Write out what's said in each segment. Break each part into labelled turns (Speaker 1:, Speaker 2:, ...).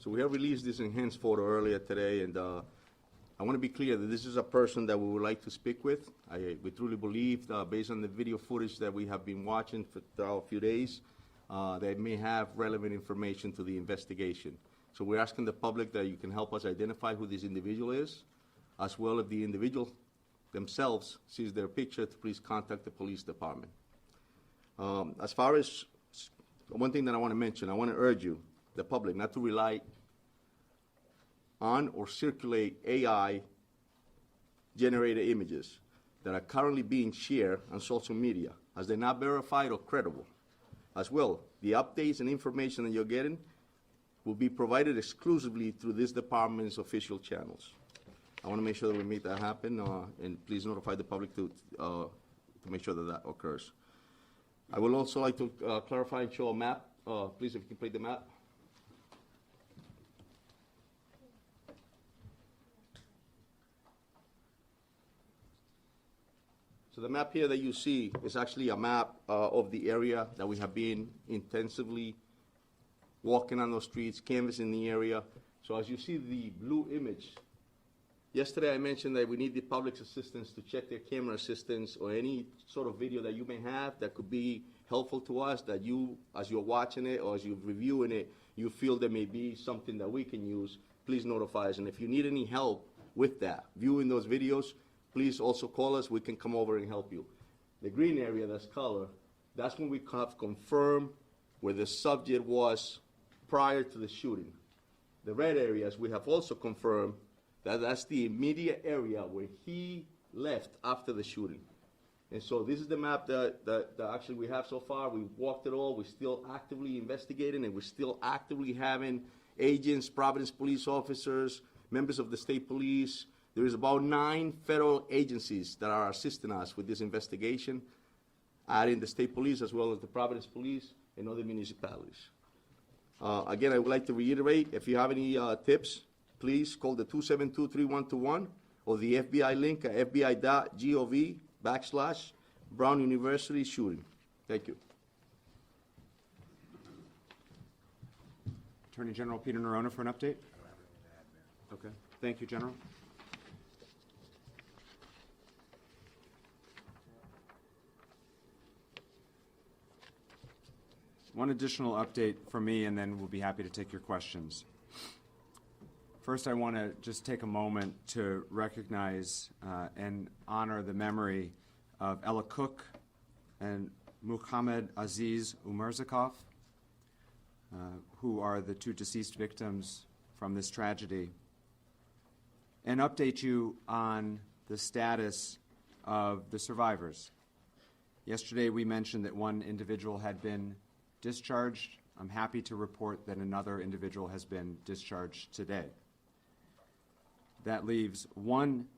Speaker 1: So we have released this enhanced photo earlier today, and I want to be clear that this is a person that we would like to speak with. We truly believe, based on the video footage that we have been watching for a few days, that may have relevant information to the investigation. So we're asking the public that you can help us identify who this individual is, as well if the individual themselves sees their picture, to please contact the police department. As far as one thing that I want to mention, I want to urge you, the public, not to rely on or circulate AI-generated images that are currently being shared on social media, as they're not verified or credible. As well, the updates and information that you're getting will be provided exclusively through this department's official channels. I want to make sure that we make that happen, and please notify the public to make sure that that occurs. I would also like to clarify and show a map. Please, if you can play the map. So the map here that you see is actually a map of the area that we have been intensively walking on those streets, canvassing the area. So as you see the blue image, yesterday I mentioned that we need the public's assistance to check their camera assistance or any sort of video that you may have that could be helpful to us, that you, as you're watching it or as you're reviewing it, you feel there may be something that we can use, please notify us. And if you need any help with that, viewing those videos, please also call us. We can come over and help you. The green area, that's color, that's when we have confirmed where the subject was prior to the shooting. The red areas, we have also confirmed that that's the immediate area where he left after the shooting. And so this is the map that actually we have so far. We've walked it all. We're still actively investigating, and we're still actively having agents, Providence police officers, members of the state police. There is about 9 federal agencies that are assisting us with this investigation, adding the state police as well as the Providence police and other municipalities. Again, I would like to reiterate, if you have any tips, please call the 272-3121 or the FBI link at fbi.gov/Brown University shooting. Thank you.
Speaker 2: Attorney General Peter Nerona for an update. Okay. Thank you, General. One additional update from me, and then we'll be happy to take your questions. First, I want to just take a moment to recognize and honor the memory of Ella Cook and Muhammad Aziz Umerzakov, who are the 2 deceased victims from this tragedy, and update you on the status of the survivors. Yesterday, we mentioned that 1 individual had been discharged. I'm happy to report that another individual has been discharged today. That leaves 1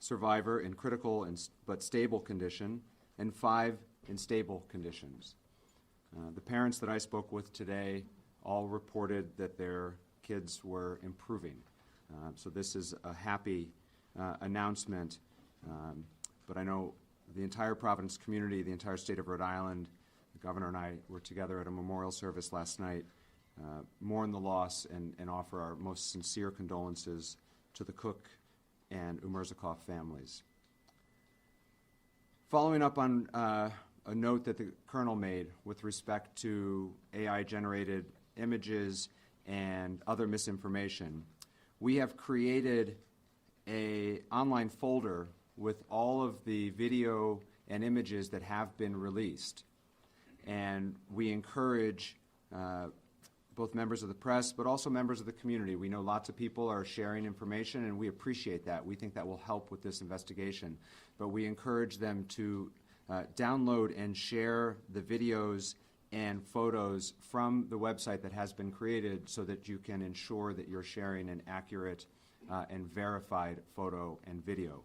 Speaker 2: survivor in critical but stable condition and 5 in stable conditions. The parents that I spoke with today all reported that their kids were improving. So this is a happy announcement, but I know the entire Providence community, the entire state of Rhode Island, the governor and I were together at a memorial service last night, mourn the loss and offer our most sincere condolences to the Cook and Umerzakov families. Following up on a note that the Colonel made with respect to AI-generated images and other misinformation, we have created an online folder with all of the video and images that have been released. And we encourage both members of the press, but also members of the community. We know lots of people are sharing information, and we appreciate that. We think that will help with this investigation. But we encourage them to download and share the videos and photos from the website that has been created so that you can ensure that you're sharing an accurate and verified photo and video.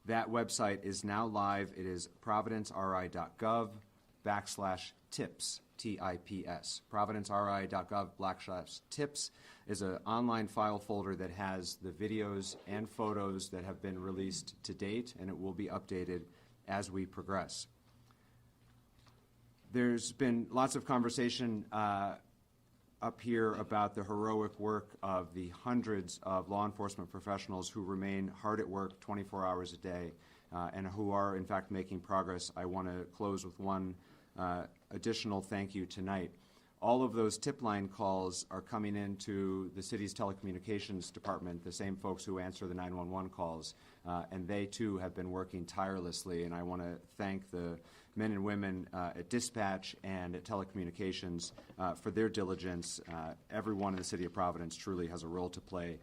Speaker 2: That website is now live. It is providenceri.gov/tips, TIPS. providenceri.gov/tips is an online file folder that has the videos and photos that have been released to date, and it will be updated as we progress. There's been lots of conversation up here about the heroic work of the hundreds of law enforcement professionals who remain hard at work 24 hours a day and who are, in fact, making progress. I want to close with one additional thank you tonight. All of those tip line calls are coming into the city's telecommunications department, the same folks who answer the 911 calls, and they too have been working tirelessly, and I want to thank the men and women at dispatch and at telecommunications for their diligence. Everyone in the city of Providence truly has a role to play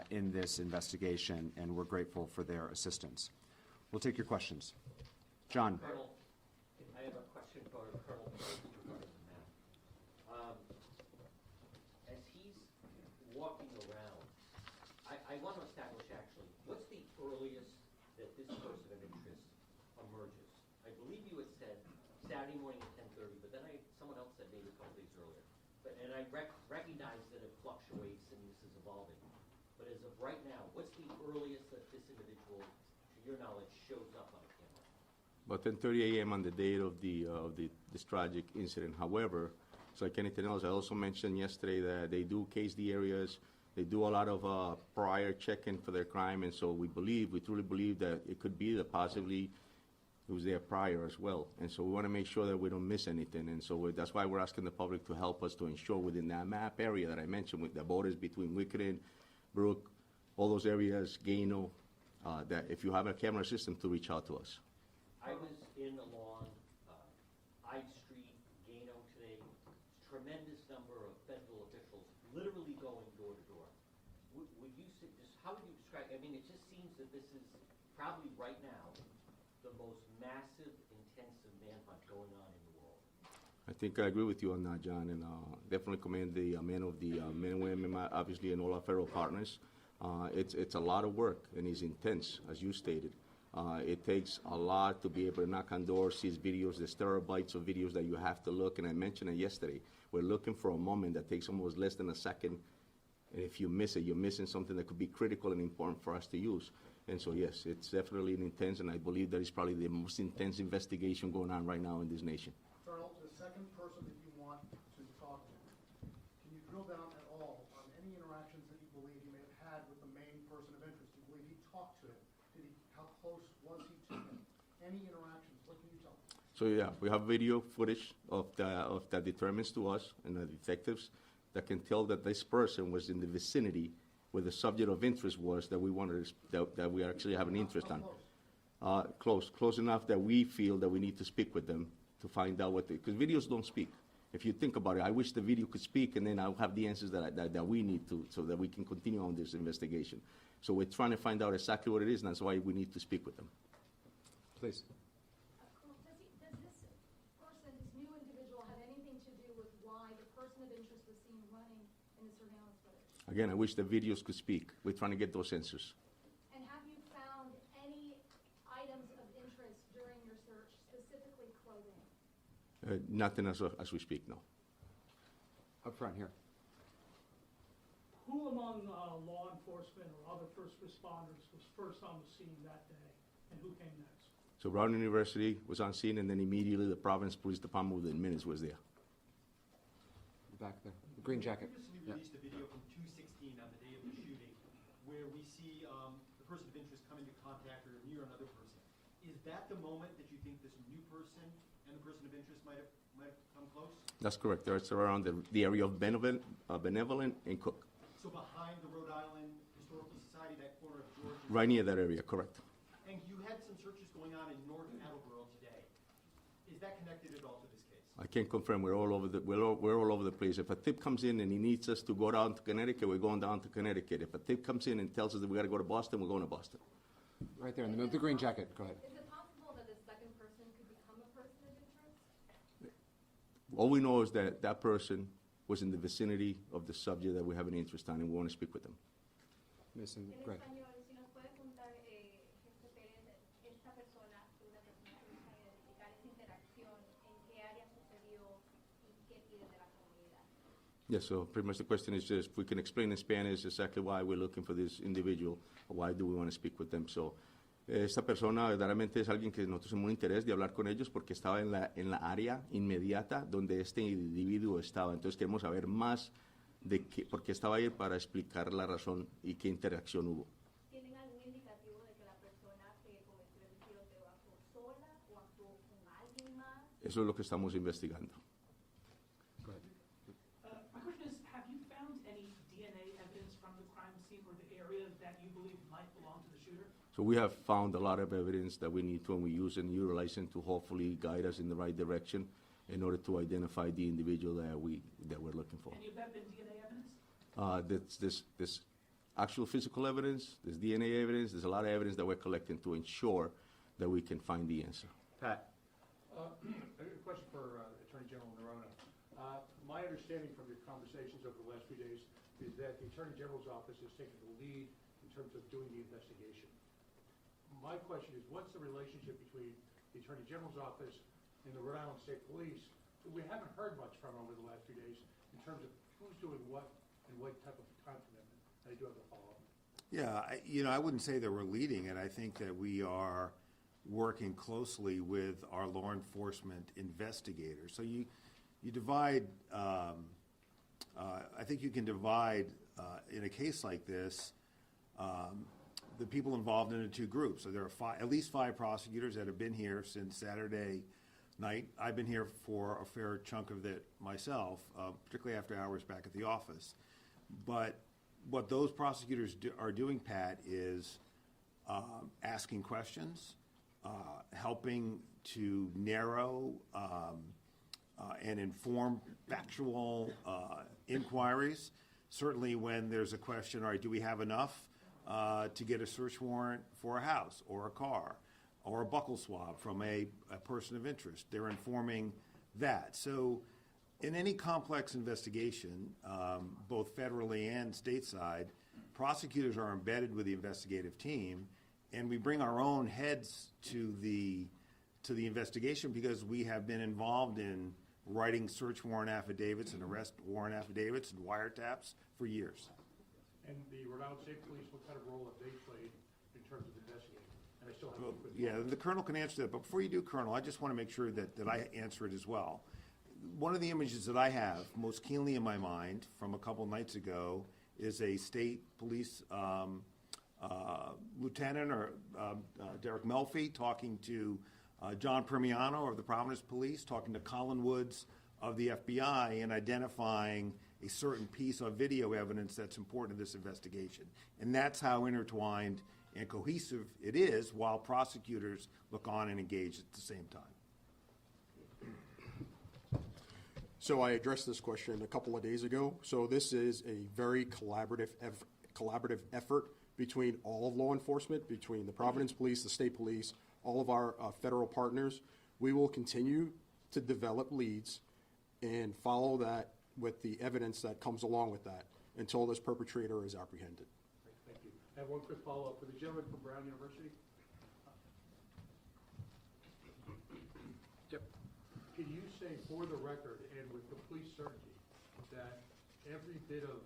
Speaker 2: in this investigation, and we're grateful for their assistance. We'll take your questions. John.
Speaker 3: Colonel, I have a question for Colonel regarding the map. As he's walking around, I want to establish actually, what's the earliest that this person of interest emerges? I believe you had said Saturday morning at 10:30, but then someone else said maybe a couple days earlier. And I recognize that it fluctuates and this is evolving. But as of right now, what's the earliest that this individual, to your knowledge, shows up on camera?
Speaker 1: About 10:30 a.m. on the date of this tragic incident. However, so like anything else, I also mentioned yesterday that they do case the areas. They do a lot of prior checking for their crime, and so we truly believe that it could be that possibly it was there prior as well. And so we want to make sure that we don't miss anything. And so that's why we're asking the public to help us to ensure within that map area that I mentioned with the borders between Wickeden, Brook, all those areas, Gano, that if you have a camera system to reach out to us.
Speaker 3: I was in along I Street, Gano today. Tremendous number of federal officials literally going door to door. Would you say, just how would you describe? I mean, it just seems that this is probably right now the most massive, intensive manhunt going on in the world.
Speaker 1: I think I agree with you on that, John, and definitely commend the men and women, obviously, and all our federal partners. It's a lot of work, and it's intense, as you stated. It takes a lot to be able to knock on doors, see videos. There's terabytes of videos that you have to look, and I mentioned it yesterday. We're looking for a moment that takes almost less than a second, and if you miss it, you're missing something that could be critical and important for us to use. And so, yes, it's definitely an intense, and I believe that it's probably the most intense investigation going on right now in this nation.
Speaker 4: Colonel, the second person that you want to talk to, can you drill down at all on any interactions that you believe you may have had with the main person of interest? Do you believe he talked to him? How close was he to him? Any interactions? What can you tell me?
Speaker 1: So yeah, we have video footage of that determines to us and the detectives that can tell that this person was in the vicinity where the subject of interest was that we wanted that we actually have an interest on. Close enough that we feel that we need to speak with them to find out because videos don't speak. If you think about it, I wish the video could speak, and then I'll have the answers that we need to, so that we can continue on this investigation. So we're trying to find out exactly what it is, and that's why we need to speak with them.
Speaker 2: Please.
Speaker 5: Does this person, this new individual, have anything to do with why the person of interest was seen running in the surveillance footage?
Speaker 1: Again, I wish the videos could speak. We're trying to get those answers.
Speaker 5: And have you found any items of interest during your search, specifically clothing?
Speaker 1: Nothing as we speak, no.
Speaker 2: Up front here.
Speaker 6: Who among law enforcement or other first responders was first on the scene that day, and who came next?
Speaker 1: So Brown University was on scene, and then immediately the Providence Police Department within minutes was there.
Speaker 2: Back there. The green jacket.
Speaker 7: Previously released a video from 216 on the day of the shooting where we see the person of interest come into contact or near another person. Is that the moment that you think this new person and the person of interest might have come close?
Speaker 1: That's correct. It's around the area of Benevolent and Cook.
Speaker 7: So behind the Rhode Island Historical Society, that corner of George.
Speaker 1: Right near that area, correct.
Speaker 7: And you had some searches going on in North Attleboro today. Is that connected at all to this case?
Speaker 1: I can confirm we're all over the place. If a tip comes in and he needs us to go down to Connecticut, we're going down to Connecticut. If a tip comes in and tells us that we got to go to Boston, we're going to Boston.
Speaker 2: Right there in the middle, the green jacket. Go ahead.
Speaker 5: Is it possible that the second person could become a person of interest?
Speaker 1: All we know is that that person was in the vicinity of the subject that we have an interest on, and we want to speak with them.
Speaker 2: Miss,
Speaker 8: En
Speaker 2: go ahead.
Speaker 8: español, si nos puede contar, Jefe Pérez, esta persona, una persona que busca identificar esa interacción, en qué área sucedió y qué pide de la comunidad.
Speaker 1: Yes, so pretty much the question is just, if we can explain in Spanish exactly why we're looking for this individual, or why do we want to speak with them. So, esta persona verdaderamente es alguien que nosotros tenemos un interés de hablar con ellos porque estaba en la área inmediata donde este individuo estaba. Entonces queremos saber más por qué estaba ahí para explicar la razón y qué interacción hubo.
Speaker 8: ¿Tienen algún indicativo de que la persona que cometió el tiroteo actuó sola o actuó con alguien más?
Speaker 1: Eso es lo que estamos investigando.
Speaker 6: My question is, have you found any DNA evidence from the crime scene or the area that you believe might belong to the shooter?
Speaker 1: So we have found a lot of evidence that we need to, and we use and utilize it to hopefully guide us in the right direction in order to identify the individual that we're looking for.
Speaker 6: Any of that been DNA evidence?
Speaker 1: This actual physical evidence, there's DNA evidence, there's a lot of evidence that we're collecting to ensure that we can find the answer.
Speaker 2: Pat?
Speaker 9: A question for Attorney General Nerona. My understanding from your conversations over the last few days is that the Attorney General's office is taking the lead in terms of doing the investigation. My question is, what's the relationship between the Attorney General's office and the Rhode Island State Police, who we haven't heard much from over the last few days, in terms of who's doing what and what type of time commitment? I do have a follow-up.
Speaker 10: Yeah, I wouldn't say that we're leading it. I think that we are working closely with our law enforcement investigators. So you divide, I think you can divide, in a case like this, the people involved into two groups. So there are at least 5 prosecutors that have been here since Saturday night. I've been here for a fair chunk of it myself, particularly after hours back at the office. But what those prosecutors are doing, Pat, is asking questions, helping to narrow and inform factual inquiries. Certainly when there's a question, all right, do we have enough to get a search warrant for a house or a car or a buccal swab from a person of interest? They're informing that. So in any complex investigation, both federally and stateside, prosecutors are embedded with the investigative team, and we bring our own heads to the investigation because we have been involved in writing search warrant affidavits and arrest warrant affidavits and wiretaps for years.
Speaker 9: And the Rhode Island State Police, what kind of role have they played in terms of investigating? And I still have
Speaker 10: Well,
Speaker 9: a quick
Speaker 10: yeah, the Colonel can answer that, but before you do, Colonel, I just want to make sure that I answer it as well. One of the images that I have most keenly in my mind from a couple nights ago is a state police lieutenant or Derek Melfi talking to John Permiano of the Providence Police, talking to Colin Woods of the FBI, and identifying a certain piece of video evidence that's important to this investigation. And that's how intertwined and cohesive it is, while prosecutors look on and engage at the same time.
Speaker 11: So I addressed this question a couple of days ago. So this is a very collaborative effort between all of law enforcement, between the Providence Police, the state police, all of our federal partners. We will continue to develop leads and follow that with the evidence that comes along with that until this perpetrator is apprehended.
Speaker 9: Thank you. I have one quick follow-up for the gentleman from Brown University.
Speaker 11: Yep.
Speaker 9: Can you say for the record and with complete certainty that every bit of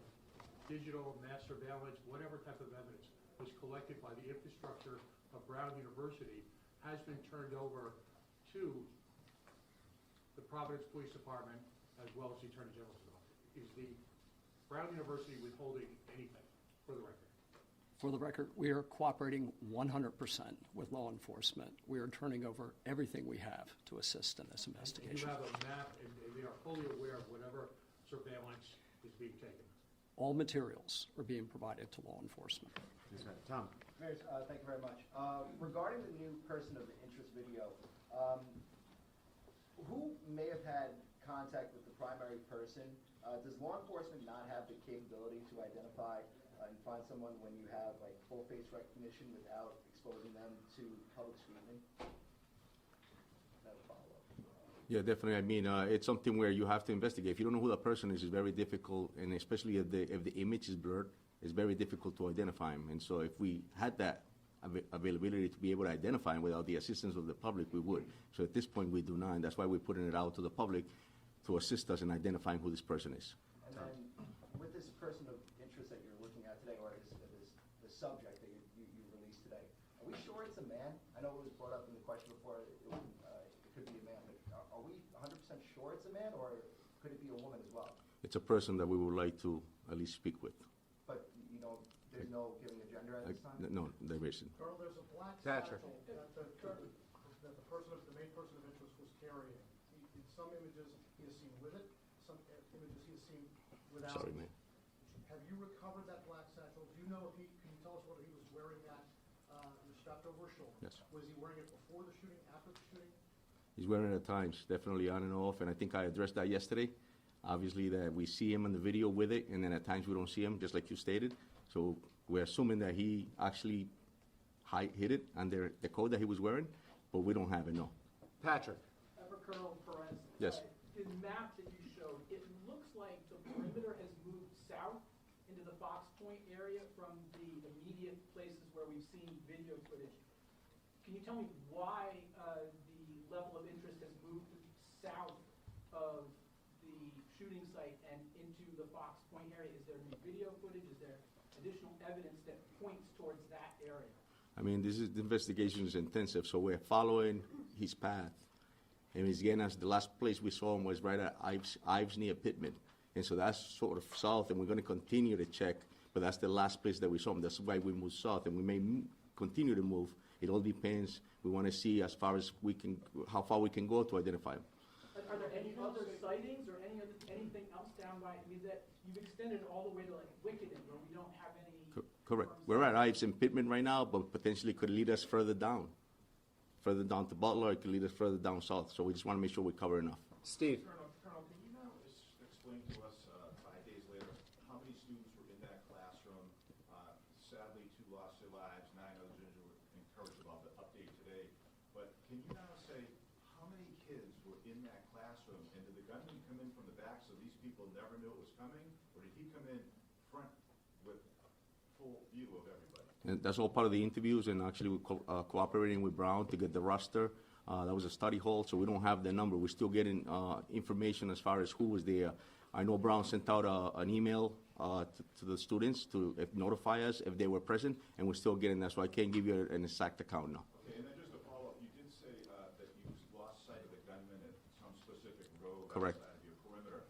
Speaker 9: digital mass surveillance, whatever type of evidence was collected by the infrastructure of Brown University has been turned over to the Providence Police Department as well as the Attorney General's office? Is the Brown University withholding anything, for the record?
Speaker 12: For the record, we are cooperating 100% with law enforcement. We are turning over everything we have to assist in this
Speaker 9: And
Speaker 12: investigation.
Speaker 9: you have a map, and they are fully aware of whatever surveillance is being taken?
Speaker 12: All materials are being provided to law enforcement.
Speaker 2: Tom?
Speaker 13: Mayor, thank you very much. Regarding the new person of interest video, who may have had contact with the primary person? Does law enforcement not have the capability to identify and find someone when you have like full face recognition without exposing them to public scrutiny? Another follow-up.
Speaker 1: Yeah, definitely. I mean, it's something where you have to investigate. If you don't know who the person is, it's very difficult, and especially if the image is blurred, it's very difficult to identify him. And so if we had that availability to be able to identify him without the assistance of the public, we would. So at this point, we do not, and that's why we're putting it out to the public to assist us in identifying who this person is.
Speaker 13: And then with this person of interest that you're looking at today, or the subject that you released today, are we sure it's a man? I know it was brought up in the question before, it could be a man, but are we 100% sure it's a man, or could it be a woman as well?
Speaker 1: It's a person that we would like to at least speak with.
Speaker 13: But you don't, there's no giving a gender at this time?
Speaker 1: No, there isn't.
Speaker 4: Colonel, there's a black
Speaker 2: Patrick.
Speaker 4: satchel that the main person of interest was carrying. In some images, he is seen with it, some images he is seen without
Speaker 1: Sorry,
Speaker 4: it.
Speaker 1: man.
Speaker 4: Have you recovered that black satchel? Do you know if can you tell us whether he was wearing that, strapped over his shoulder?
Speaker 1: Yes.
Speaker 4: Was he wearing it before the shooting, after the shooting?
Speaker 1: He's wearing it at times, definitely on and off, and I think I addressed that yesterday. Obviously, that we see him in the video with it, and then at times we don't see him, just like you stated. So we're assuming that he actually hid it under the coat that he was wearing, but we don't have it, no.
Speaker 2: Patrick.
Speaker 6: For Colonel Perez.
Speaker 1: Yes.
Speaker 6: The map that you showed, it looks like the perimeter has moved south into the Fox Point area from the immediate places where we've seen video footage. Can you tell me why the level of interest has moved south of the shooting site and into the Fox Point area? Is there new video footage? Is there additional evidence that points towards that area?
Speaker 1: I mean, the investigation is intensive, so we're following his path. And he's getting us, the last place we saw him was right at Ives near Pittman. And so that's sort of south, and we're going to continue to check, but that's the last place that we saw him. That's why we moved south, and we may continue to move. It all depends. We want to see as far as we can, how far we can go to identify him.
Speaker 6: Are there any other sightings or anything else down by, I mean, that you've extended all the way to like Wickedon where we don't have any?
Speaker 1: Correct. We're at Ives and Pittman right now, but potentially could lead us further down to Butler. It could lead us further down south. So we just want to make sure we cover enough.
Speaker 2: Steve.
Speaker 14: Colonel, can you now explain to us, 5 days later, how many students were in that classroom? Sadly, 2 lost their lives, 9 others injured. We're encouraged about the update today. But can you now say how many kids were in that classroom? And did the gunman come in from the back so these people never knew it was coming? Or did he come in front with full view of everybody?
Speaker 1: And that's all part of the interviews, and actually we're cooperating with Brown to get the roster. That was a study hall, so we don't have the number. We're still getting information as far as who was there. I know Brown sent out an email to the students to notify us if they were present, and we're still getting that, so I can't give you an exact account now.
Speaker 14: Okay, and then just to follow up, you did say that you lost sight of the gunman at some specific road
Speaker 1: Correct.
Speaker 14: outside of your perimeter.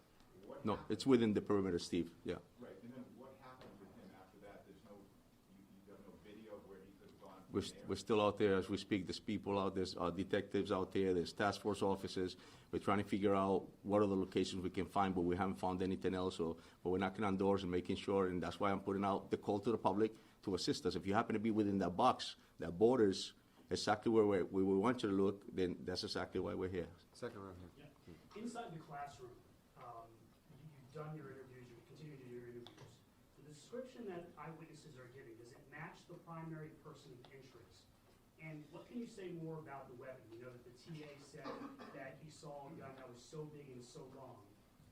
Speaker 14: What
Speaker 1: No,
Speaker 14: happened?
Speaker 1: it's within the perimeter, Steve, yeah.
Speaker 14: Right, and then what happened with him after that? There's no, you have no video of where he could have gone from there?
Speaker 1: We're still out there as we speak. There's people out, there's detectives out there, there's task force officers. We're trying to figure out what other locations we can find, but we haven't found anything else. But we're knocking on doors and making sure, and that's why I'm putting out the call to the public to assist us. If you happen to be within that box that borders exactly where we want you to look, then that's exactly why we're here.
Speaker 2: Second row here.
Speaker 15: Yeah. Inside the classroom, you've done your interviews, you continue to do your interviews. The description that eyewitnesses are giving, does it match the primary person of interest? And what can you say more about the weapon? You know that the TA said that he saw a gun that was so big and so long.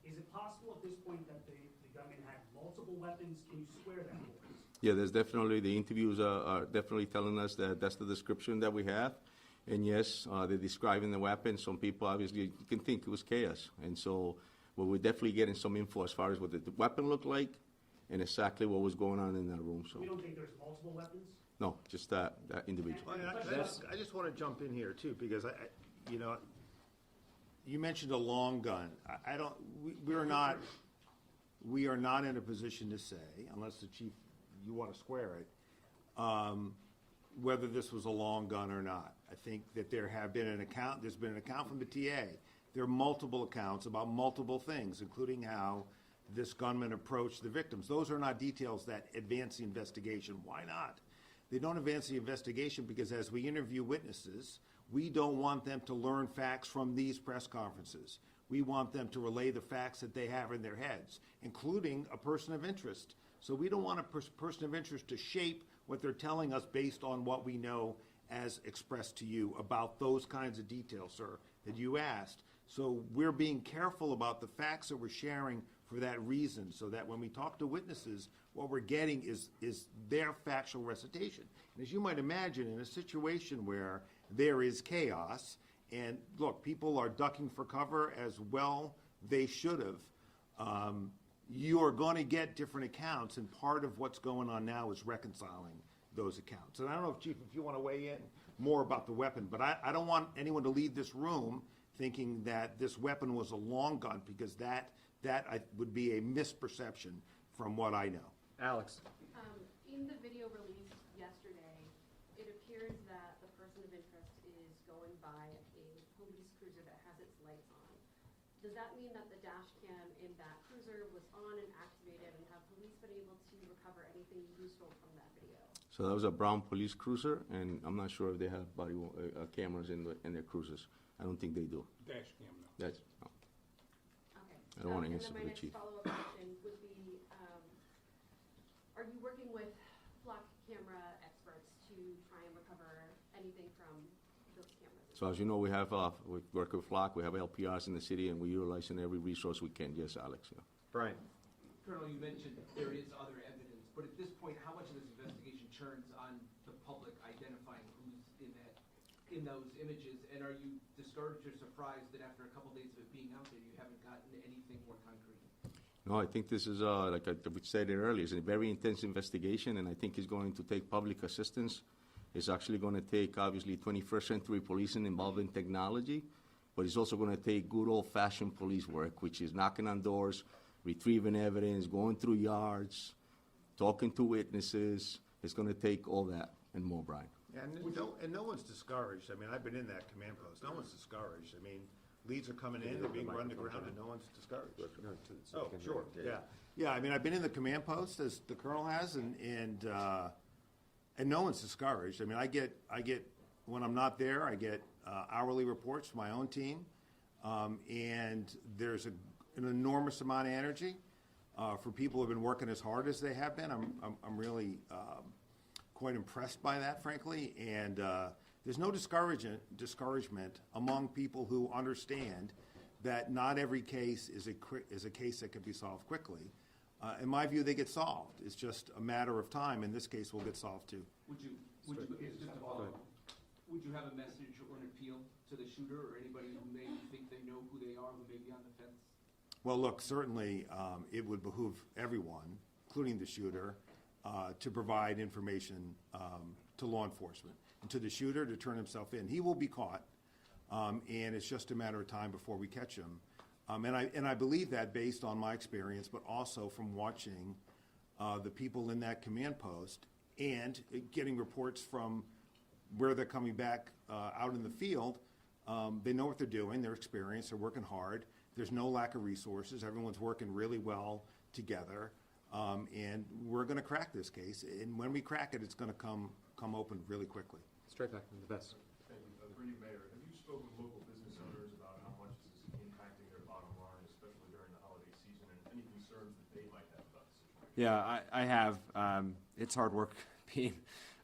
Speaker 15: Is it possible at this point that the gunman had multiple weapons? Can you square that for us?
Speaker 1: Yeah, there's definitely, the interviews are definitely telling us that that's the description that we have. And yes, they're describing the weapon. Some people obviously, you can think it was chaos. And so, well, we're definitely getting some info as far as what the weapon looked like and exactly what was going on in that room. So
Speaker 15: We don't think there's multiple weapons?
Speaker 1: no, just that individual.
Speaker 10: I just want to jump in here too, because you know, you mentioned a long gun. We are not in a position to say, unless the chief, you want to square it, whether this was a long gun or not. I think that there's been an account from the TA. There are multiple accounts about multiple things, including how this gunman approached the victims. Those are not details that advance the investigation. Why not? They don't advance the investigation because as we interview witnesses, we don't want them to learn facts from these press conferences. We want them to relay the facts that they have in their heads, including a person of interest. So we don't want a person of interest to shape what they're telling us based on what we know as expressed to you about those kinds of details, sir, that you asked. So we're being careful about the facts that we're sharing for that reason, so that when we talk to witnesses, what we're getting is their factual recitation. And as you might imagine, in a situation where there is chaos, and look, people are ducking for cover as well they should have, you are going to get different accounts, and part of what's going on now is reconciling those accounts. And I don't know, Chief, if you want to weigh in more about the weapon, but I don't want anyone to leave this room thinking that this weapon was a long gun, because that that would be a misperception from what I know.
Speaker 2: Alex?
Speaker 16: In the video released yesterday, it appears that the person of interest is going by a police cruiser that has its lights on. Does that mean that the dash cam in that cruiser was on and activated, and have police been able to recover anything useful from that video?
Speaker 1: So that was a brown police cruiser, and I'm not sure if they have body cameras in their cruisers. I don't think they do.
Speaker 9: Dash cam, no.
Speaker 1: That's, no.
Speaker 16: Okay.
Speaker 1: I don't want to
Speaker 16: And
Speaker 1: answer
Speaker 16: then
Speaker 1: for the chief.
Speaker 16: my next follow-up question would be, are you working with flock camera experts to try and recover anything from those cameras?
Speaker 1: So as you know, we work with Flock, we have LPRs in the city, and we're utilizing every resource we can. Yes, Alex, yeah.
Speaker 2: Brian?
Speaker 17: Colonel, you mentioned there is other evidence, but at this point, how much of this investigation turns on the public identifying who's in those images? And are you discouraged or surprised that after a couple days of it being out there, you haven't gotten anything more concrete?
Speaker 1: No, I think this is, like we said earlier, it's a very intense investigation, and I think it's going to take public assistance. It's actually going to take, obviously, 21st century policing involving technology, but it's also going to take good old-fashioned police work, which is knocking on doors, retrieving evidence, going through yards, talking to witnesses. It's going to take all that and more, Brian.
Speaker 10: Yeah, and no one's discouraged. I mean, I've been in that command post. No one's discouraged. I mean, leads are coming in, they're being run to ground, and no one's discouraged. Oh, sure, yeah. Yeah, I mean, I've been in the command post, as the colonel has, and no one's discouraged. I mean, I get when I'm not there, I get hourly reports from my own team, and there's an enormous amount of energy for people who have been working as hard as they have been. I'm really quite impressed by that, frankly, and there's no discouragement among people who understand that not every case is a case that can be solved quickly. In my view, they get solved. It's just a matter of time, and this case will get solved too.
Speaker 17: Would you have a message or an appeal to the shooter or anybody who may think they know who they are, who may be on the fence?
Speaker 10: Well, look, certainly it would behoove everyone, including the shooter, to provide information to law enforcement and to the shooter to turn himself in. He will be caught, and it's just a matter of time before we catch him. And I believe that based on my experience, but also from watching the people in that command post and getting reports from where they're coming back out in the field. They know what they're doing, they're experienced, they're working hard. There's no lack of resources. Everyone's working really well together. And we're going to crack this case. And when we crack it, it's going to come open really quickly.
Speaker 2: Straight back to the best.
Speaker 14: Thank you. For you, Mayor, have you spoken with local business owners about how much this is impacting their bottom line, especially during the holiday season, and any concerns that they might have about the situation?
Speaker 2: Yeah, I have. It's hard work being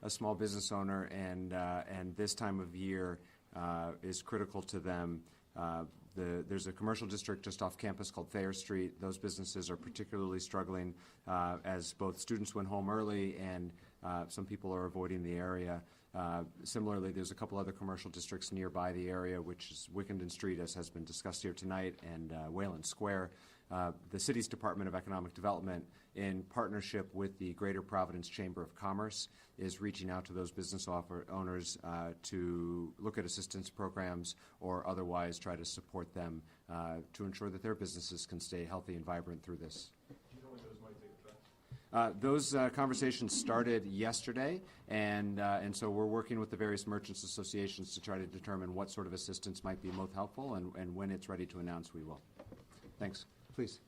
Speaker 2: a small business owner, and this time of year is critical to them. There's a commercial district just off campus called Thayer Street. Those businesses are particularly struggling as both students went home early and some people are avoiding the area. Similarly, there's a couple other commercial districts nearby the area, which is Wickenden Street, as has been discussed here tonight, and Wayland Square. The city's Department of Economic Development, in partnership with the Greater Providence Chamber of Commerce, is reaching out to those business owners to look at assistance programs or otherwise try to support them to ensure that their businesses can stay healthy and vibrant through this.
Speaker 14: Do you know when those might take effect?
Speaker 2: Those conversations started yesterday, and so we're working with the various merchants associations to try to determine what sort of assistance might be most helpful, and when it's ready to announce, we will. Thanks. Please.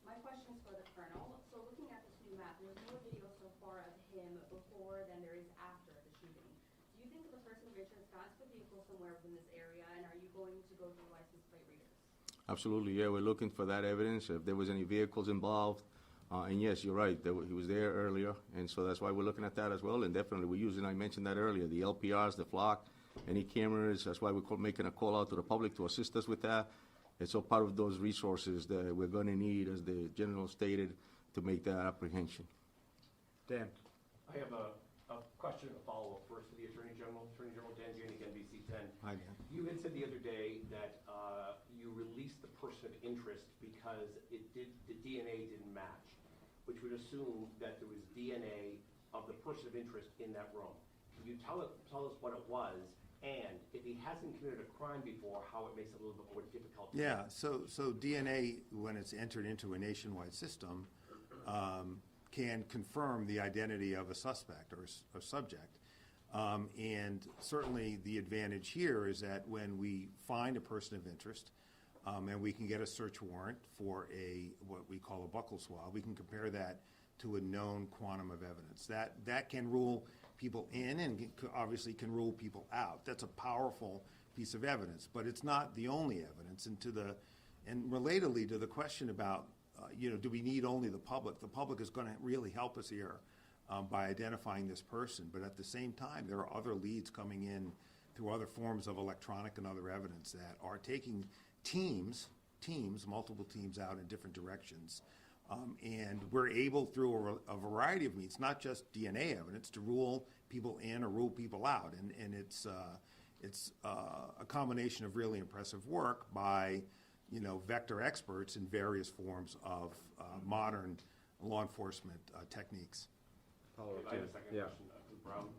Speaker 16: My question is for the colonel. So looking at this new map, there's more video so far of him before than there is after the shooting. Do you think the person of interest got to the vehicle somewhere within this area, and are you going to go through license plate readers?
Speaker 1: Absolutely, yeah, we're looking for that evidence, if there was any vehicles involved. And yes, you're right, he was there earlier, and so that's why we're looking at that as well. And definitely, we're using, I mentioned that earlier, the LPRs, the flock, any cameras. That's why we're making a call out to the public to assist us with that. It's all part of those resources that we're going to need, as the general stated, to make that apprehension.
Speaker 2: Dan.
Speaker 18: I have a question and a follow-up first for the Attorney General. Attorney General Dan Janik, NBC 10.
Speaker 10: Hi, Dan.
Speaker 18: You had said the other day that you released the person of interest because the DNA didn't match, which would assume that there was DNA of the person of interest in that room. Can you tell us what it was, And if he hasn't committed a crime before, how it makes it a little bit more difficult. to
Speaker 10: Yeah,
Speaker 18: get.
Speaker 10: so DNA, when it's entered into a nationwide system, can confirm the identity of a suspect or a subject. And certainly the advantage here is that when we find a person of interest, and we can get a search warrant for what we call a buccal swab, we can compare that to a known quantum of evidence. That can rule people in and obviously can rule people out. That's a powerful piece of evidence, but it's not the only evidence. And relatedly to the question about, do we need only the public? The public is going to really help us here by identifying this person. But at the same time, there are other leads coming in through other forms of electronic and other evidence that are taking multiple teams out in different directions. And we're able, through a variety of means, not just DNA evidence, to rule people in or rule people out. And it's a combination of really impressive work by, vector experts in various forms of modern law enforcement techniques.
Speaker 18: I have a second question, Brown.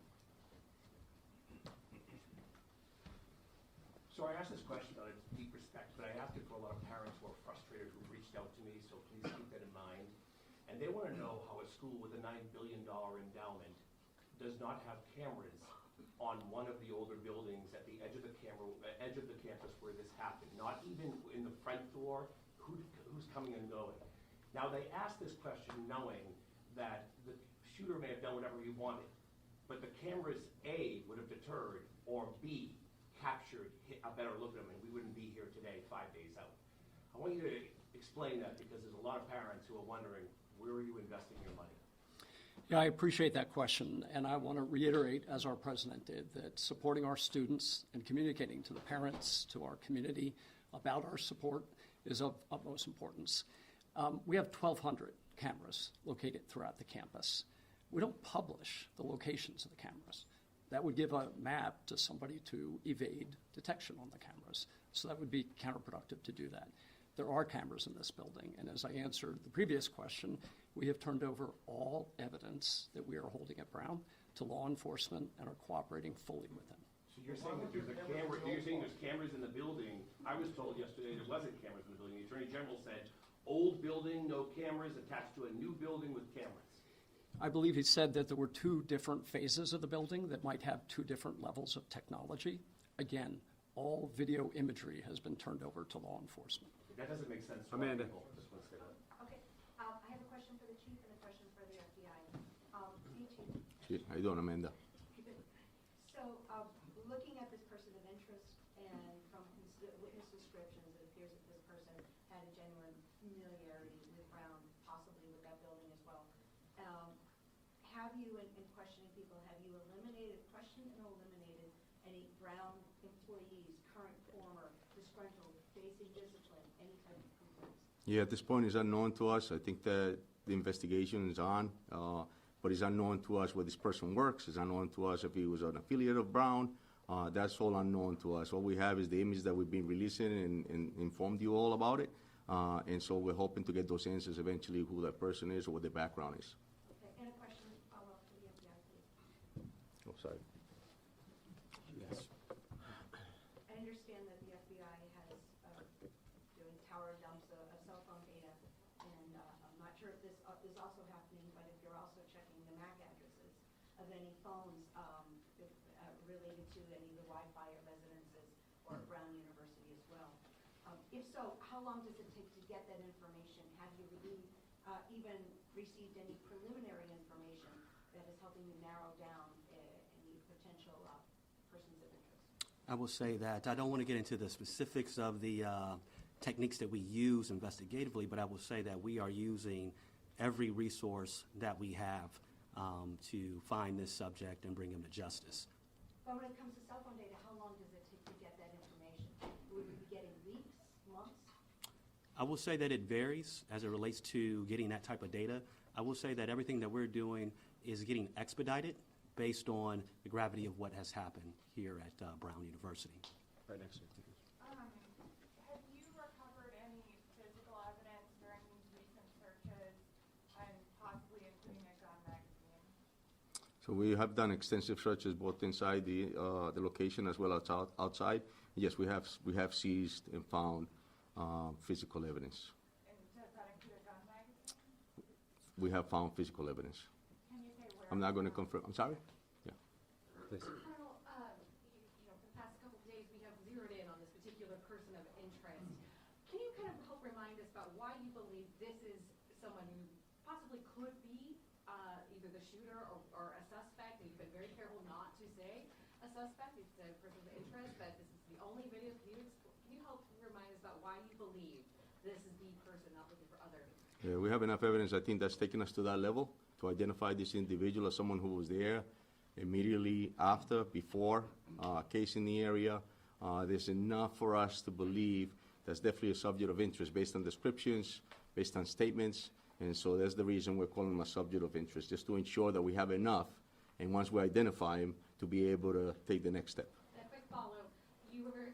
Speaker 18: So I asked this question out of deep respect, but I asked it for a lot of parents who are frustrated who reached out to me, so please keep that in mind. And they want to know how a school with a $9 billion endowment does not have cameras on one of the older buildings at the edge of the campus where this happened, not even in the front door, who's coming and going. Now, they asked this question knowing that the shooter may have done whatever he wanted, but the cameras, A, would have deterred, or B, captured a better look at him, and we wouldn't be here today 5 days out. I want you to explain that, because there's a lot of parents who are wondering, where are you investing your money?
Speaker 12: Yeah, I appreciate that question, and I want to reiterate, as our president did, that supporting our students and communicating to the parents, to our community about our support is of utmost importance. We have 1,200 cameras located throughout the campus. We don't publish the locations of the cameras. That would give a map to somebody to evade detection on the cameras. So that would be counterproductive to do that. There are cameras in this building, and as I answered the previous question, we have turned over all evidence that we are holding at Brown to law enforcement and are cooperating fully with them.
Speaker 18: So you're saying that there's a camera, you're saying there's cameras in the building. I was told yesterday there wasn't cameras in the building. The Attorney General said, old building, no cameras, attached to a new building with cameras.
Speaker 12: I believe he said that there were two different phases of the building that might have two different levels of technology. Again, all video imagery has been turned over to law enforcement.
Speaker 18: That doesn't make sense to
Speaker 2: Amanda.
Speaker 18: people. Just want to say that.
Speaker 5: Okay, I have a question for the chief and a question for the FBI. Hey, Chief.
Speaker 1: How you doing, Amanda?
Speaker 5: So, looking at this person of interest, and from witness descriptions, it appears that this person had a genuine familiarity with Brown, possibly with that building as well. Have you, in questioning people, have you questioned and eliminated any Brown employees, current, former, disgruntled, facing discipline, any type of complaints?
Speaker 1: Yeah, at this point, it's unknown to us. I think that the investigation is on, but it's unknown to us where this person works. It's unknown to us if he was an affiliate of Brown. That's all unknown to us. All we have is the image that we've been releasing and informed you all about it. And so we're hoping to get those answers eventually, who that person is or what their background is.
Speaker 5: Okay, and a question, follow-up for the FBI, please.
Speaker 1: Oh, sorry.
Speaker 2: Yes.
Speaker 5: I understand that the FBI has, doing tower dumps of cell phone data, and I'm not sure if this is also happening, but if you're also checking the MAC addresses of any phones related to any of the Wi-Fi at residences or at Brown University as well. If so, how long does it take to get that information? Have you even received any preliminary information that is helping you narrow down any potential persons of interest?
Speaker 19: I will say that I don't want to get into the specifics of the techniques that we use investigatively, but I will say that we are using every resource that we have to find this subject and bring him to justice.
Speaker 5: But when it comes to cell phone data, how long does it take to get that information? Would we be getting weeks, months?
Speaker 19: I will say that it varies as it relates to getting that type of data. I will say that everything that we're doing is getting expedited based on the gravity of what has happened here at Brown University.
Speaker 2: Right next to you.
Speaker 20: Have you recovered any physical evidence during these recent searches, and possibly including a gun magazine?
Speaker 1: So we have done extensive searches both inside the location as well as outside. Yes, we have seized and found physical evidence.
Speaker 20: And does that include a gun magazine?
Speaker 1: We have found physical evidence.
Speaker 20: Can you say where?
Speaker 1: I'm not going to confirm. I'm sorry? Yeah. Please.
Speaker 16: Colonel, for the past couple of days, we have zeroed in on this particular person of interest. Can you kind of help remind us about why you believe this is someone who possibly could be either the shooter or a suspect? And you've been very careful not to say a suspect. It's a person of interest, but this is the only video. Can you help remind us about why you believe this is the person, not looking for others?
Speaker 1: Yeah, we have enough evidence, I think, that's taken us to that level to identify this individual as someone who was there immediately after, before a case in the area. There's enough for us to believe that's definitely a subject of interest based on descriptions, based on statements, and so that's the reason we're calling him a subject of interest, just to ensure that we have enough, and once we identify him, to be able to take the next step.
Speaker 16: And a quick follow, you were very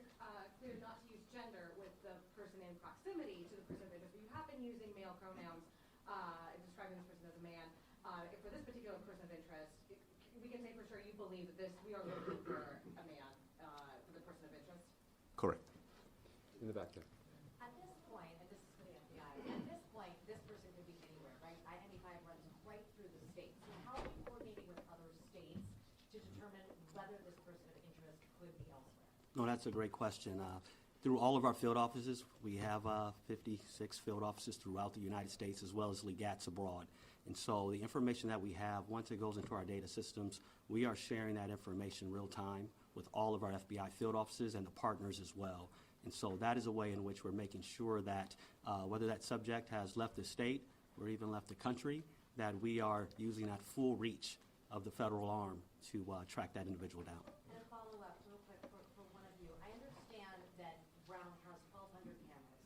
Speaker 16: clear not to use gender with the person in proximity to the person of interest, but you have been using male pronouns in describing this person as a man. For this particular person of interest, we can say for sure you believe that we are looking for a man for the person of interest?
Speaker 1: Correct.
Speaker 2: In the back there.
Speaker 21: At this point, and this is for the FBI, at this point, this person could be anywhere, right? I-95 runs right through the state. So how are you coordinating with other states to determine whether this person of interest could be elsewhere?
Speaker 19: No, that's a great question. Through all of our field offices, we have 56 field offices throughout the United States as well as legats abroad. And so the information that we have, once it goes into our data systems, we are sharing that information real time with all of our FBI field offices and the partners as well. And so that is a way in which we're making sure that whether that subject has left the state or even left the country, that we are using that full reach of the federal arm to track that individual down.
Speaker 21: And a follow-up real quick for one of you. I understand that Brown has 1,200 cameras.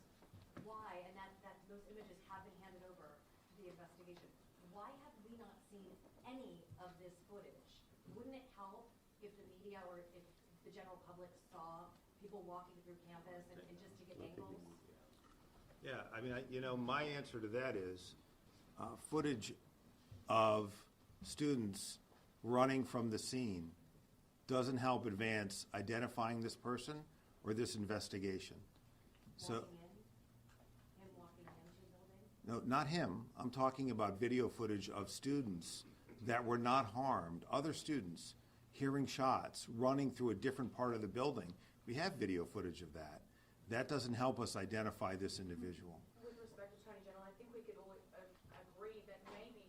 Speaker 21: Why, and that those images have been handed over to the investigation, why have we not seen any of this footage? Wouldn't it help if the media or if the general public saw people walking through campus and just to get angles?
Speaker 10: Yeah, I mean, my answer to that is footage of students running from the scene doesn't help advance identifying this person or this investigation.
Speaker 21: Him walking into the building?
Speaker 10: No, not him. I'm talking about video footage of students that were not harmed, other students hearing shots, running through a different part of the building. We have video footage of that. That doesn't help us identify this individual.
Speaker 20: With respect to Attorney General, I think we could all agree that maybe,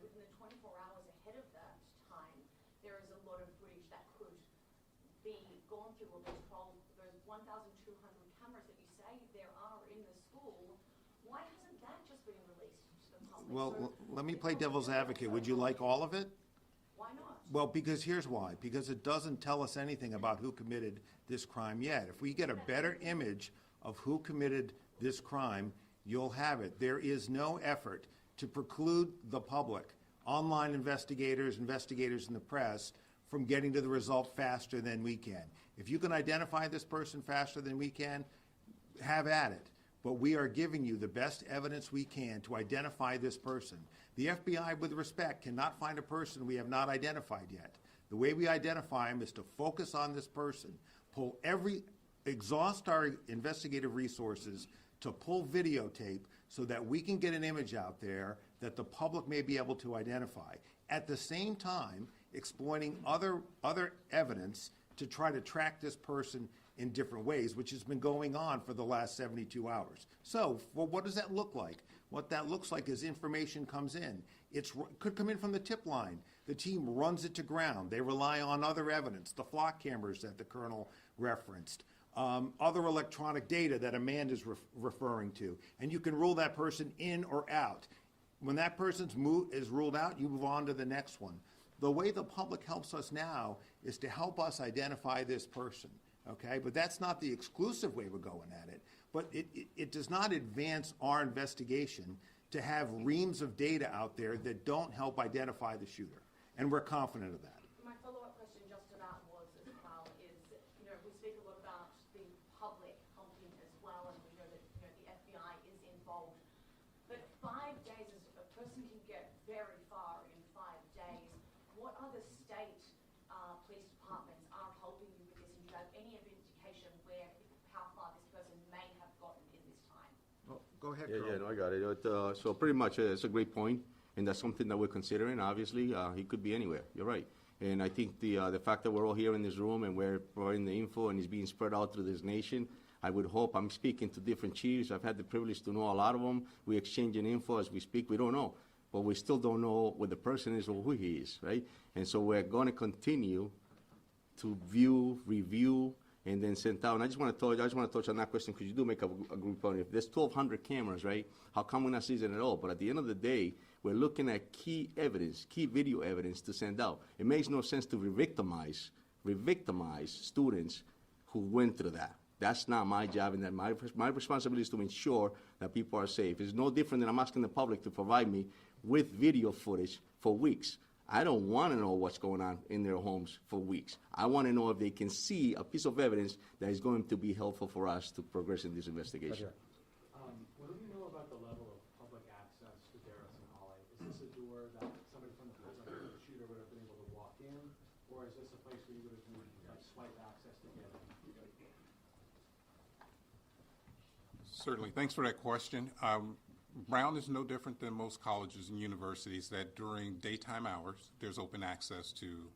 Speaker 20: within the 24 hours ahead of that time, there is a lot of footage that could be gone through or controlled. Those 1,200 cameras that you say there are in the school, why hasn't that just been released to the public?
Speaker 10: Well, let me play devil's advocate. Would you like all of it?
Speaker 20: Why not?
Speaker 10: Well, because here's why. Because it doesn't tell us anything about who committed this crime yet. If we get a better image of who committed this crime, you'll have it. There is no effort to preclude the public, online investigators in the press, from getting to the result faster than we can. If you can identify this person faster than we can, have at it. But we are giving you the best evidence we can to identify this person. The FBI, with respect, cannot find a person we have not identified yet. The way we identify him is to focus on this person, exhaust our investigative resources to pull videotape so that we can get an image out there that the public may be able to identify. At the same time, exploiting other evidence to try to track this person in different ways, which has been going on for the last 72 hours. So, what does that look like? What that looks like is information comes in. It could come in from the tip line. The team runs it to ground. They rely on other evidence, the flock cameras that the colonel referenced, other electronic data that Amanda's referring to, and you can rule that person in or out. When that person's is ruled out, you move on to the next one. The way the public helps us now is to help us identify this person, okay? But that's not the exclusive way we're going at it. But it does not advance our investigation to have reams of data out there that don't help identify the shooter. And we're confident of that.
Speaker 20: My follow-up question just to that was as well is, we speak a lot about the public helping as well, and we know that the FBI is involved. But 5 days, a person can get very far in 5 days. What are the
Speaker 10: Go ahead,
Speaker 1: Yeah,
Speaker 10: Carl.
Speaker 1: yeah, no, I got it. So pretty much, it's a great point, and that's something that we're considering, obviously. He could be anywhere, you're right. And I think the fact that we're all here in this room and we're providing the info and it's being spread out through this nation, I would hope, I'm speaking to different chiefs, I've had the privilege to know a lot of them. We're exchanging info as we speak, we don't know. But we still don't know what the person is or who he is, right? And so we're gonna continue to view, review, and then send out. And I just want to touch on that question because you do make a good point. If there's 1,200 cameras, right? How come we're not seeing it at all? But at the end of the day, we're looking at key evidence, key video evidence to send out. It makes no sense to re-victimize students who went through that. That's not my job, and that my responsibility is to ensure that people are safe. It's no different than I'm asking the public to provide me with video footage for weeks. I don't want to know what's going on in their homes for weeks. I want to know if they can see a piece of evidence that is going to be helpful for us to progress in this investigation.
Speaker 9: What do we know about the level of public access to Darris and Holly? Is this a door that somebody from the shooter would have been able to walk in, or is this a place where you would have needed swipe access to get in?
Speaker 3: Certainly. Thanks for that question. Brown is no different than most colleges and universities that during daytime hours, there's open access to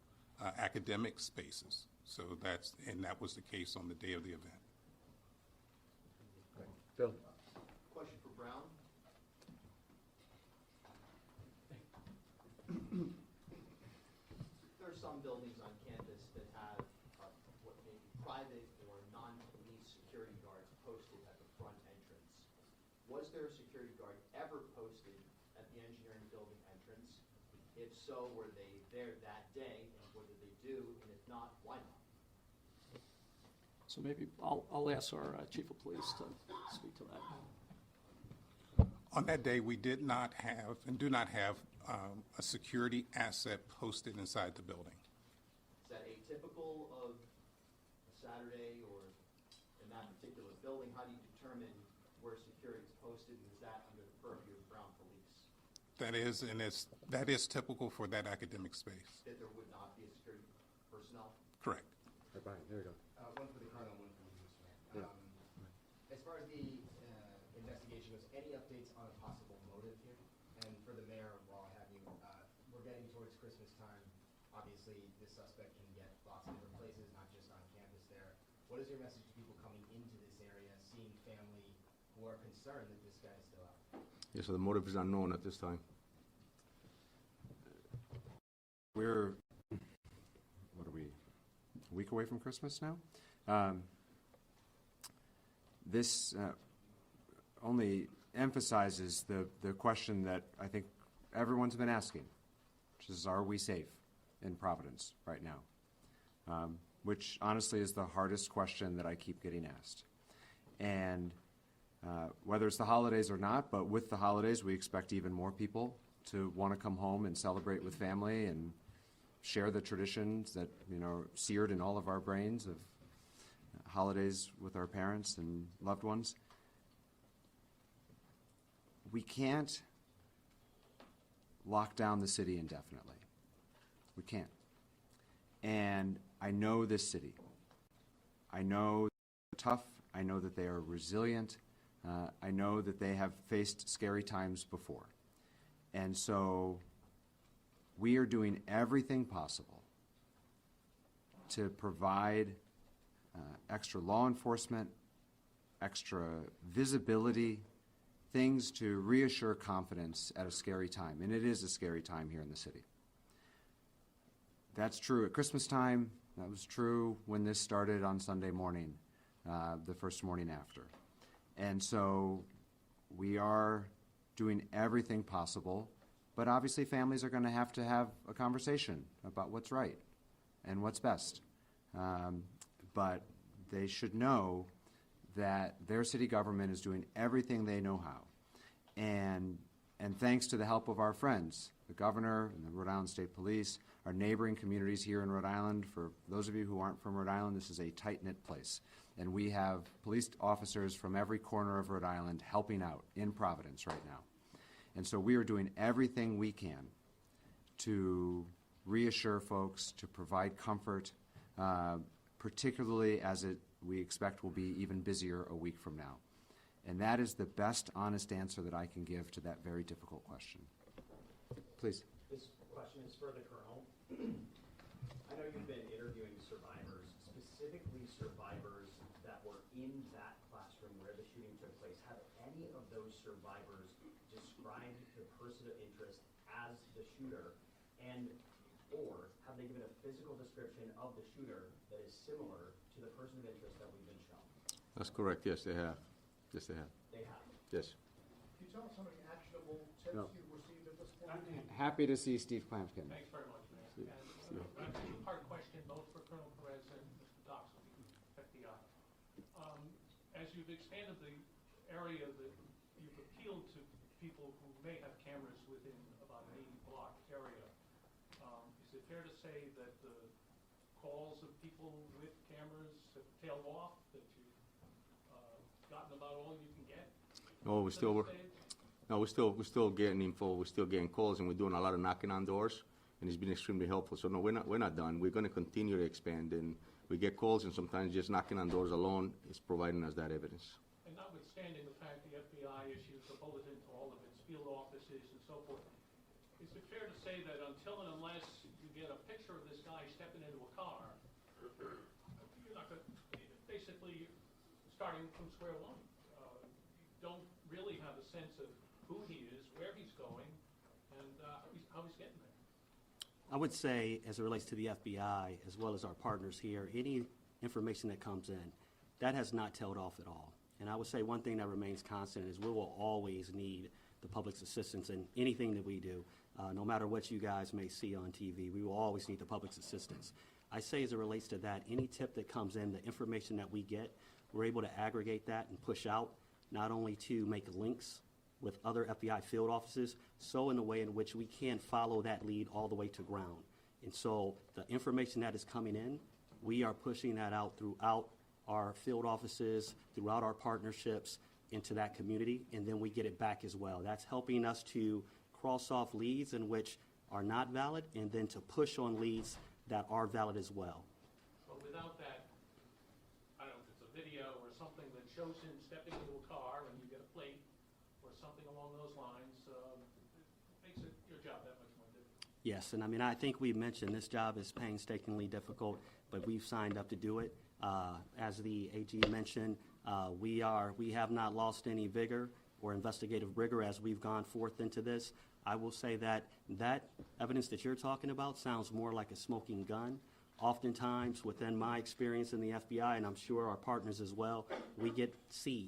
Speaker 3: academic spaces. So that was the case on the day of the event.
Speaker 1: Phil?
Speaker 7: Question for Brown. There are some buildings on campus that have what may be private or non-police security guards posted at the front entrance. Was there a security guard ever posted at the engineering building entrance? If so, were they there that day, and what did they do? And if not, why not?
Speaker 12: So maybe I'll ask our chief of police to speak to that.
Speaker 3: On that day, we did not have and do not have a security asset posted inside the building.
Speaker 7: Is that atypical of a Saturday or in that particular building? How do you determine where security is posted, and is that under the purview of Brown Police?
Speaker 3: That is typical for that academic space.
Speaker 7: That there would not be a security personnel?
Speaker 3: Correct.
Speaker 2: Right, Brian, there you go.
Speaker 22: One for the colonel, one for you, Mr. Mayor. As far as the investigation goes, any updates on a possible motive here? And for the mayor, while I have you, we're getting towards Christmas time. Obviously, this suspect can get lots of different places, not just on campus there. What is your message to people coming into this area, seeing family who are concerned that this guy is still out?
Speaker 1: Yes, so the motive is unknown at this time.
Speaker 2: We're, what are we, a week away from Christmas now? This only emphasizes the question that I think everyone's been asking, which is, are we safe in Providence right now? Which honestly is the hardest question that I keep getting asked. And whether it's the holidays or not, but with the holidays, we expect even more people to want to come home and celebrate with family and share the traditions that, are seared in all of our brains of holidays with our parents and loved ones. We can't lock down the city indefinitely. We can't. And I know this city. I know they're tough. I know that they are resilient. I know that they have faced scary times before. And so we are doing everything possible to provide extra law enforcement, extra visibility, things to reassure confidence at a scary time. And it is a scary time here in the city. That's true at Christmas time. That was true when this started on Sunday morning, the first morning after. And so we are doing everything possible, but obviously families are going to have a conversation about what's right and what's best. But they should know that their city government is doing everything they know how. And thanks to the help of our friends, the governor and the Rhode Island State Police, our neighboring communities here in Rhode Island. For those of you who aren't from Rhode Island, this is a tight-knit place. And we have police officers from every corner of Rhode Island helping out in Providence right now. And so we are doing everything we can to reassure folks, to provide comfort, particularly as we expect will be even busier a week from now. And that is the best honest answer that I can give to that very difficult question. Please.
Speaker 8: This question is for the Colonel. I know you've been interviewing survivors, specifically survivors that were in that classroom where the shooting took place. Have any of those survivors described the person of interest as the shooter, and or have they given a physical description of the shooter that is similar to the person of interest that we've been shown?
Speaker 1: That's correct, yes, they have. Yes, they have.
Speaker 8: They have.
Speaker 1: Yes.
Speaker 4: Can you tell us how many actionable tips
Speaker 2: No.
Speaker 4: you've received at this point?
Speaker 2: Happy to see Steve Clampkin.
Speaker 9: Thanks very much, Mayor. And a two-part question, both for Colonel Perez and Mr. Doxel, FBI. As you've expanded the area that you've appealed to people who may have cameras within about an 80-block area, is it fair to say that the calls of people with cameras have tailed off, that you've gotten about all you can get?
Speaker 1: No, we're still getting info, we're still getting calls, and we're doing a lot of knocking on doors, and it's been extremely helpful. So no, we're not done. We're going to continue to expand, and we get calls, and sometimes just knocking on doors alone is providing us that evidence.
Speaker 9: And notwithstanding the fact the FBI issues a bulletin to all of its field offices and so forth, is it fair to say that until and unless you get a picture of this guy stepping into a car, you're not going to, basically starting from square one? You don't really have a sense of who he is, where he's going, and how he's getting there.
Speaker 19: I would say, as it relates to the FBI, as well as our partners here, any information that comes in, that has not tailed off at all. And I would say one thing that remains constant is we will always need the public's assistance in anything that we do. No matter what you guys may see on TV, we will always need the public's assistance. I say as it relates to that, any tip that comes in, the information that we get, we're able to aggregate that and push out, not only to make links with other FBI field offices, so in a way in which we can follow that lead all the way to ground. And so the information that is coming in, we are pushing that out throughout our field offices, throughout our partnerships into that community, and then we get it back as well. That's helping us to cross off leads in which are not valid, and then to push on leads that are valid as well.
Speaker 9: But without that, I don't know if it's a video or something that shows him stepping into a car and you get a plate or something along those lines, it makes your job that much more difficult.
Speaker 19: Yes, and I mean, I think we mentioned this job is painstakingly difficult, but we've signed up to do it. As the AG mentioned, we have not lost any vigor or investigative rigor as we've gone forth into this. I will say that evidence that you're talking about sounds more like a smoking gun. Oftentimes, within my experience in the FBI, and I'm sure our partners as well, we get seeds.